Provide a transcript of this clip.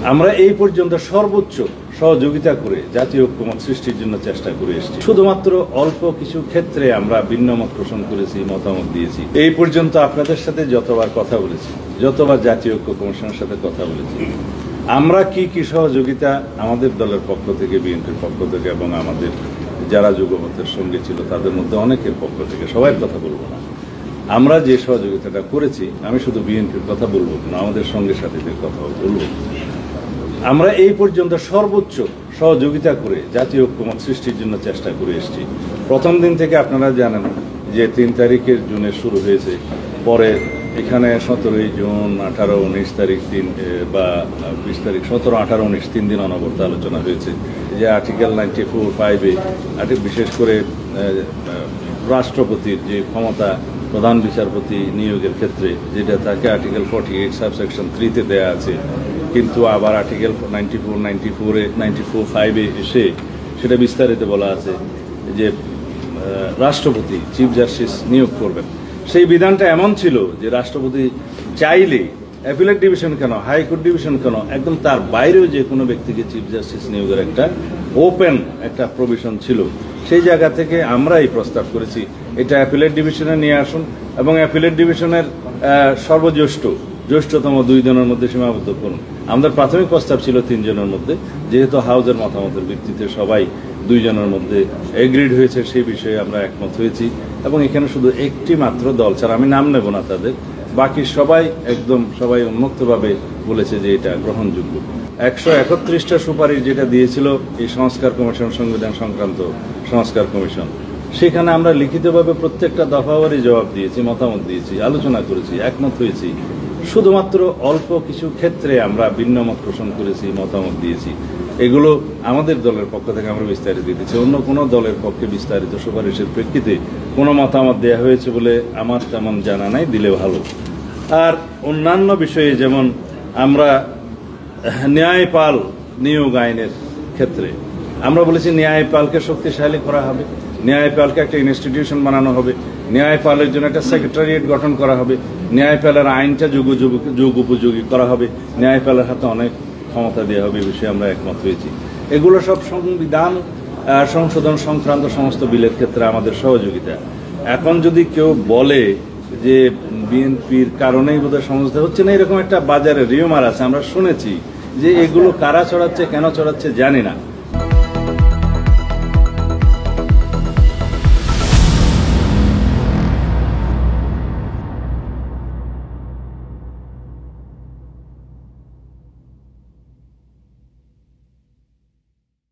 আমরা এই পর্যন্ত সর্বোচ্চ সহযোগিতা করে জাতীয় ঐক্যমত সৃষ্টির জন্য চেষ্টা করে এসেছি। শুধুমাত্র অল্প কিছু ক্ষেত্রে আমরা ভিন্নমত পোষণ করেছি, মতামত দিয়েছি। এই পর্যন্ত আপনাদের সাথে যতবার কথা বলেছি, যতবার জাতীয় ঐক্য কমিশনের সাথে কথা বলেছি, আমরা কি কি সহযোগিতা আমাদের দলের পক্ষ থেকে, বিএনপির পক্ষ থেকে এবং আমাদের যারা যুগপথের সঙ্গে ছিল তাদের মধ্যে অনেকের পক্ষ থেকে, সবাই কথা বলবো না, আমরা যে সহযোগিতাটা করেছি, আমি শুধু বিএনপির কথা বলবো না, আমাদের সঙ্গে সাথীদের কথাও বলবো। আমরা এই পর্যন্ত সর্বোচ্চ সহযোগিতা করে জাতীয় ঐক্যমত সৃষ্টির জন্য চেষ্টা করে এসেছি। প্রথম দিন থেকে আপনারা জানেন যে 3 তারিখের জুনে শুরু হয়েছে, পরে এখানে 17 জুন, 18, 19 তারিখ দিন বা 20 তারিখ, 17, 18, 19 3 দিন অনবরত আলোচনা হয়েছে যে আর্টিকেল 94(5)-এ বিশেষ করে রাষ্ট্রপতির যে ক্ষমতা প্রধান বিচারপতি নিয়োগের ক্ষেত্রে, যেটা তাকে আর্টিকেল 48 সাবসেকশন 3-তে দেয়া আছে, কিন্তু আবার আর্টিকেল 94(5)-এ এসে সেটা বিস্তারিত বলা আছে যে রাষ্ট্রপতি চিফ জাস্টিস নিয়োগ করবেন। সেই বিধানটা এমন ছিল যে রাষ্ট্রপতি চাইলে অ্যাপিলেট ডিভিশন কেন, হাইকোর্ট ডিভিশন কেন, একদম তার বাইরেও যে কোনো ব্যক্তিকে চিফ জাস্টিস নিয়োগের একটা ওপেন একটা প্রভিশন ছিল। সেই জায়গা থেকে আমরা এই প্রস্তাব করেছি এটা অ্যাপিলেট ডিভিশনে নিয়ে আসুন এবং অ্যাপিলেট ডিভিশনের জ্যেষ্ঠতম 2 জনের মধ্যে সীমাবদ্ধ করুন। আমাদের প্রাথমিক প্রস্তাব ছিল 3 জনের মধ্যে, যেহেতু হাউজের মতামতের ভিত্তিতে সবাই 2 জনের মধ্যে এগ্রিড হয়েছে, সেই বিষয়ে আমরা একমত হয়েছি এবং এখানে শুধু একটি মাত্র দল ছাড়া, আমি নাম নেব না তাদের, বাকি সবাই সবাই উন্মুক্তভাবে বলেছে যে এটা গ্রহণযোগ্য। 131টা সুপারিশ যেটা দিয়েছিল এই সংস্কার কমিশন, সংবিধান সংক্রান্ত সংস্কার কমিশন, সেখানে আমরা লিখিতভাবে প্রত্যেকটা দফাবারই জবাব দিয়েছি, মতামত দিয়েছি, আলোচনা করেছি, একমত হয়েছি। শুধুমাত্র অল্প কিছু ক্ষেত্রে আমরা ভিন্নমত পোষণ করেছি, মতামত দিয়েছি। এগুলো আমাদের দলের পক্ষ থেকে আমরা বিস্তারিত দিয়েছি। অন্য কোনো দলের পক্ষে বিস্তারিত সুপারিশের প্রেক্ষিতে কোনো মতামত দেওয়া হয়েছে বলে আমার তেমন জানা নাই, দিলে ভালো। আর অন্যান্য বিষয়ে যেমন আমরা ন্যায়পাল নিয়োগ আইনের ক্ষেত্রে আমরা বলেছি ন্যায়পালকে শক্তিশালী করা হবে, ন্যায়পালকে একটা ইনস্টিটিউশন বানানো হবে, ন্যায়পালের জন্য একটা সেক্রেটারিয়েট গঠন করা হবে, ন্যায়পালের আইনটা যুগ উপযোগী করা হবে, ন্যায়পালের হাতে অনেক ক্ষমতা দেওয়া হবে, এই বিষয়ে আমরা একমত হয়েছি। এগুলো সব সংবিধান সংশোধন সংক্রান্ত সমস্ত বিলের ক্ষেত্রে আমাদের সহযোগিতা। এখন যদি কেউ বলে যে বিএনপির কারণেই বোধহয় সমঝোতা হচ্ছে না, এরকম একটা বাজারে রিউমার আছে, আমরা শুনেছি যে এগুলো কারা ছড়াচ্ছে, কেন ছড়াচ্ছে জানি না।